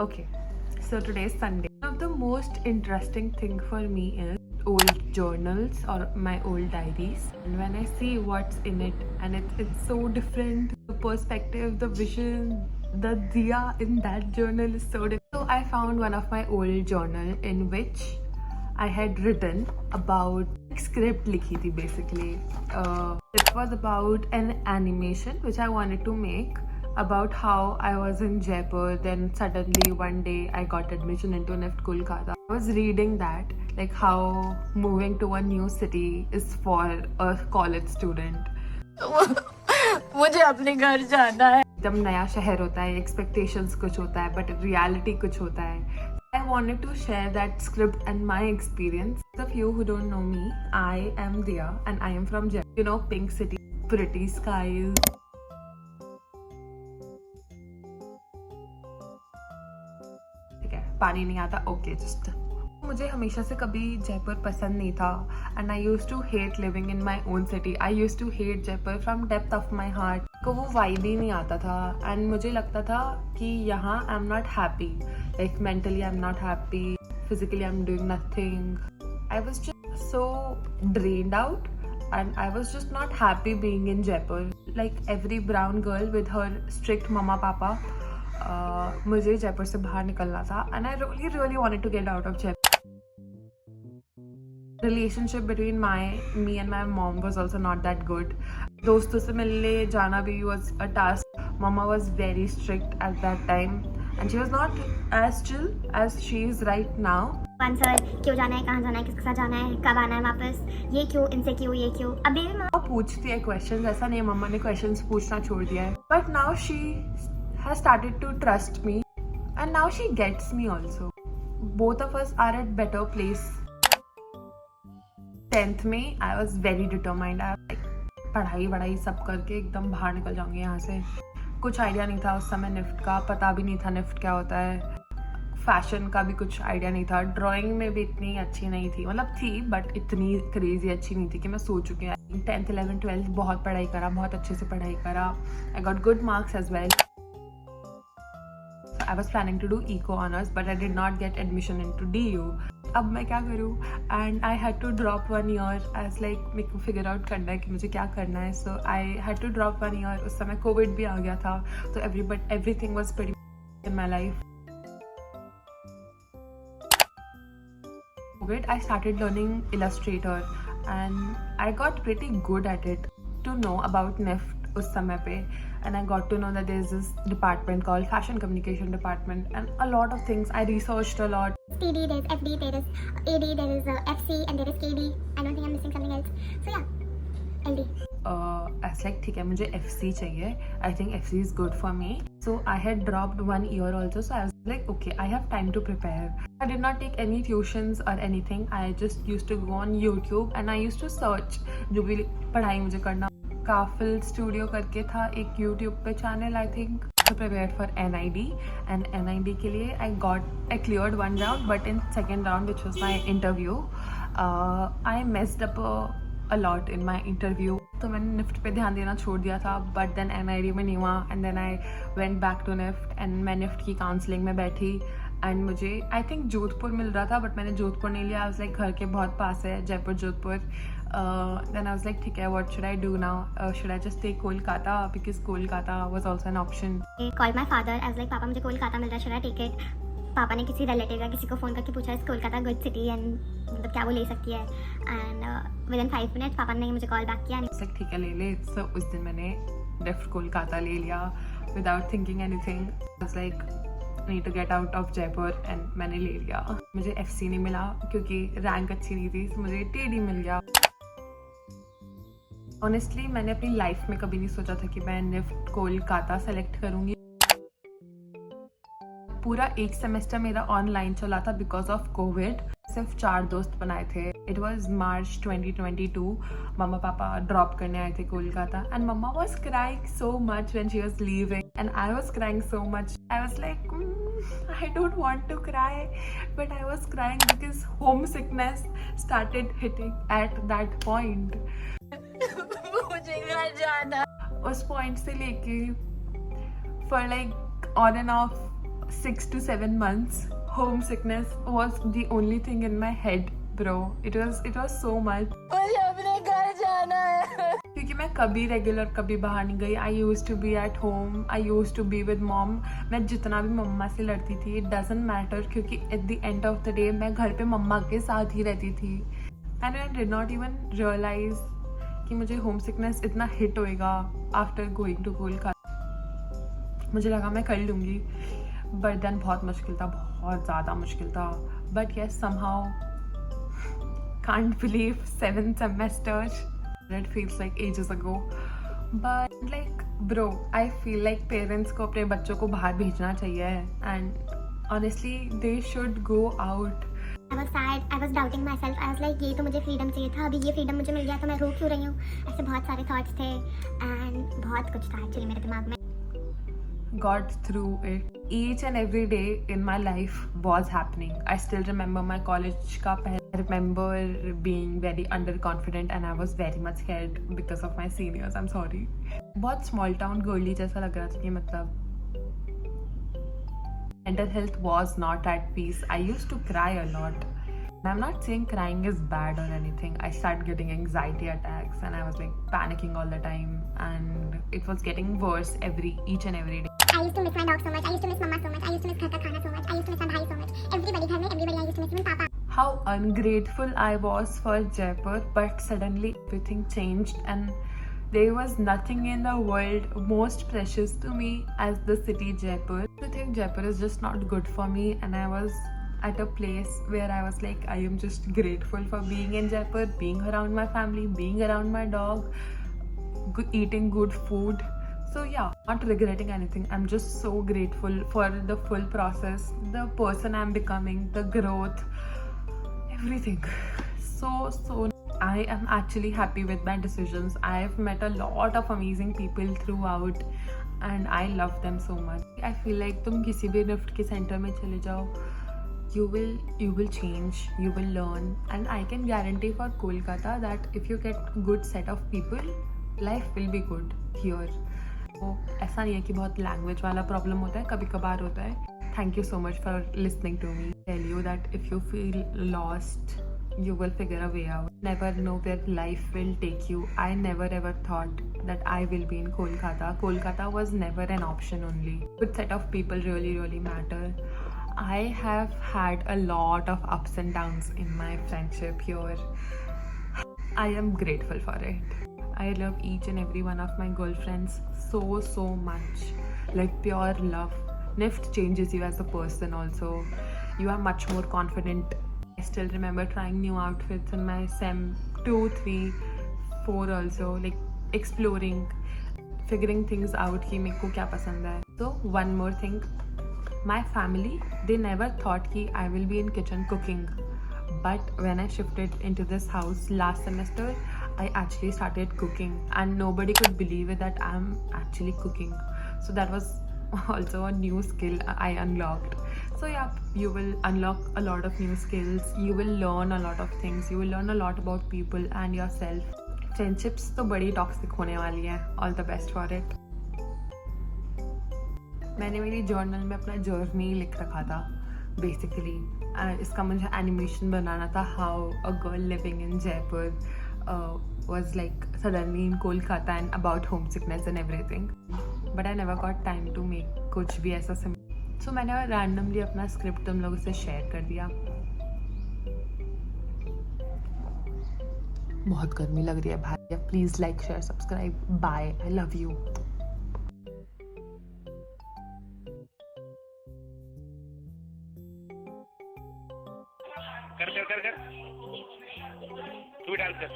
Okay, so today is Sunday. One of the most interesting thing for me is old journals or my old diaries. And when I see what's in it, and it's so different, the perspective, the vision, the diya in that journal is so different. So I found one of my old journal in which I had written about script likhi thi basically. It was about an animation which I wanted to make about how I was in Jaipur, then suddenly one day I got admission into NIFT Kolkata. I was reading that, like how moving to a new city is for a college student. मुझे अपने घर जाना है. एकदम नया शहर होता है, expectations कुछ होता है, but reality कुछ होता है. I wanted to share that script and my experience. For those of you who don't know me, I am Diya and I am from Jaipur. You know, pink city, pretty skies. पानी नहीं आता, okay just. मुझे हमेशा से कभी जयपुर पसंद नहीं था and I used to hate living in my own city. I used to hate Jaipur from depth of my heart. को वो वाइब ही नहीं आता था एंड मुझे लगता था कि यहाँ I am not happy. Like mentally I am not happy, physically I am doing nothing. I was just so drained out and I was just not happy being in Jaipur. Like every brown girl with her strict mama papa, मुझे जयपुर से बाहर निकलना था and I really wanted to get out of Jaipur. Relationship between me and my mom was also not that good. दोस्तों से मिलने जाना भी was a task. Mama was very strict at that time and she was not as chill as she is right now. Answer क्यों जाना है, कहाँ जाना है, किसके साथ जाना है, कब आना है वापस, ये क्यों, इनसे क्यों, ये क्यों. अभी भी माँ पूछती है क्वेश्चंस, ऐसा नहीं मम्मा ने क्वेश्चंस पूछना छोड़ दिया है. But now she has started to trust me and now she gets me also. Both of us are at better place. 10th में आई वॉज वेरी डिटरमाइंड. पढ़ाई सब करके एकदम बाहर निकल जाऊंगी यहाँ से. कुछ आइडिया नहीं था उस समय निफ्ट का, पता भी नहीं था निफ्ट क्या होता है. फैशन का भी कुछ आइडिया नहीं था. ड्राइंग में भी इतनी अच्छी नहीं थी, मतलब थी बट इतनी क्रेजी अच्छी नहीं थी कि मैं सोच चुकी हूँ. 10th 11th 12th बहुत पढ़ाई करा, बहुत अच्छे से पढ़ाई करा. I got good marks as well. I was planning to do eco honours but I did not get admission in to DU. अब मैं क्या करूँ and I had to drop 1 year as like मेरे को फिगर आउट करना है कि मुझे क्या करना है. So I had to drop 1 year. उस समय कोविड भी आ गया था तो everything was pretty in my life. I started learning Illustrator and I got pretty good at it. To know about NIFT उस समय पे and I got to know that there is this department called Fashion Communication Department and a lot of things. I researched a lot. TD, there is FD, there is AD, there is FC and there is KD. I don't think I'm missing something else. So yeah, LD. As like ठीक है मुझे FC चाहिए. I think FC is good for me. So I had dropped 1 year also. So I was like, okay, I have time to prepare. I did not take any tuitions or anything. I just used to go on YouTube and I used to search जो भी पढ़ाई मुझे करना. Kafeel studio करके था एक YouTube पे channel. I think to prepare for NID and NID के लिए I cleared 1 round but in 2nd round which was my interview I messed up a lot in my interview. तो मैंने निफ्ट पे ध्यान देना छोड़ दिया था बट देन NID में नहीं हुआ and then I went back to NIFT and मैं निफ्ट की काउंसलिंग में बैठी एंड मुझे आई थिंक जोधपुर मिल रहा था बट मैंने जोधपुर नहीं लिया. आई वाज लाइक घर के बहुत पास है Jaipur Jodhpur. Then I was like ठीक है what should I do now, should I just take Kolkata because Kolkata was also an option. Call my father. I was like पापा मुझे कोलकाता मिल रहा है, शुड आई टेक इट. पापा ने किसी रिलेटिव या किसी को फ़ोन करके पूछा इस कोलकाता गुड सिटी एंड मतलब क्या वो ले सकती है एंड विद इन 5 minutes पापा ने मुझे कॉल बैक किया. ठीक है ले ले. सो उस दिन मैंने निफ्ट कोलकाता ले लिया without thinking anything. I was like need to get out of Jaipur and मैंने ले लिया. मुझे FC नहीं मिला क्योंकि रैंक अच्छी नहीं थी. so मुझे TD मिल गया. ऑनेस्टली मैंने अपनी लाइफ में कभी नहीं सोचा था कि मैं निफ्ट कोलकाता सेलेक्ट करूँगी. पूरा एक सेमेस्टर मेरा ऑनलाइन चला था बिकॉज ऑफ कोविड. सिर्फ 4 दोस्त बनाए थे. It was March 2022. मम्मा पापा ड्रॉप करने आए थे कोलकाता एंड मम्मा was crying so much when she was leaving and I was crying so much. I was like I don't want to cry but I was crying because home sickness started hitting at that point. मुझे घर जाना. उस point से लेके for like on and off 6 to 7 months, homesickness was the only thing in my head, bro. It was so much. मुझे अपने घर जाना है. क्योंकि मैं कभी रेगुलर कभी बाहर नहीं गई. I used to be at home. I used to be with mom. मैं जितना भी मम्मा से लड़ती थी, it doesn't matter क्योंकि at the end of the day मैं घर पे मम्मा के साथ ही रहती थी. And I did not even realize कि मुझे होम सिकनेस इतना हिट होएगा आफ्टर गोइंग टू कोलकाता. मुझे लगा मैं कर लूँगी, बट देन बहुत मुश्किल था, बहुत ज़्यादा मुश्किल था. But yes, somehow can't believe 7th semester. It feels like ages ago. But like bro, I feel like parents को अपने बच्चों को बाहर भेजना चाहिए, and honestly they should go out. I was sad, I was doubting myself. I was like ये तो मुझे फ्रीडम चाहिए था, अभी ये फ्रीडम मुझे मिल गया तो मैं रो क्यों रही हूँ. ऐसे बहुत सारे थॉट्स थे एंड बहुत कुछ था एक्चुअली मेरे दिमाग में. Got through it. Each and every day in my life was happening. I still remember my college का पहला. I remember being very underconfident and I was very much scared because of my seniors. I'm sorry. बहुत small town girly जैसा लग रहा था कि मतलब mental health was not at peace. I used to cry a lot. And I'm not saying crying is bad or anything. I started getting anxiety attacks and I was like panicking all the time, and it was getting worse each and every day. I used to miss my dog so much. I used to miss mama so much. I used to miss घर का खाना so much. I used to miss my भाई so much. Everybody घर में, everybody I used to miss even पापा. How ungrateful I was for Jaipur, but suddenly everything changed and there was nothing in the world most precious to me as the city Jaipur. I think Jaipur is just not good for me, and I was at a place where I was like, I am just grateful for being in Jaipur, being around my family, being around my dog, eating good food. So yeah, not regretting anything. I'm just so grateful for the full process, the person I'm becoming, the growth, everything. So I am actually happy with my decisions. I've met a lot of amazing people throughout and I love them so much. I feel like तुम किसी भी NIFT के centre में चले जाओ, you will change, you will learn, and I can guarantee for Kolkata that if you get good set of people, life will be good here. तो ऐसा नहीं है कि बहुत लैंग्वेज वाला प्रॉब्लम होता है, कभी कभार होता है. Thank you so much for listening to me. Tell you that if you feel lost, you will figure a way out. Never know where life will take you. I never ever thought that I will be in Kolkata. Kolkata was never an option only. Good set of people really matter. I have had a lot of ups and downs in my friendship here. I am grateful for it. I love each and every one of my girlfriends so much. Like pure love. NIFT changes you as a person also. You are much more confident. I still remember trying new outfits in my SEM 2, 3, 4 also. Like exploring, figuring things out कि मेरे को क्या पसंद है. So one more thing. My family, they never thought कि I will be in kitchen cooking. But when I shifted into this house last semester, I actually started cooking and nobody could believe it that I'm actually cooking. So that was also a new skill I unlocked. So yeah, you will unlock a lot of new skills. You will learn a lot of things. You will learn a lot about people and yourself. Friendships तो बड़ी toxic होने वाली हैं. All the best for it. मैंने मेरी journal में अपना journey लिख रखा था बेसिकली. इसका मुझे एनिमेशन बनाना था, how a girl living in Jaipur was like suddenly in Kolkata and about homesickness and everything. But I never got time to make कुछ भी ऐसा so मैंने randomly अपना स्क्रिप्ट तुम लोगों से शेयर कर दिया. बहुत गर्मी लग रही है भाई. Please like share subscribe. Bye. I love you. कर तू डाल कर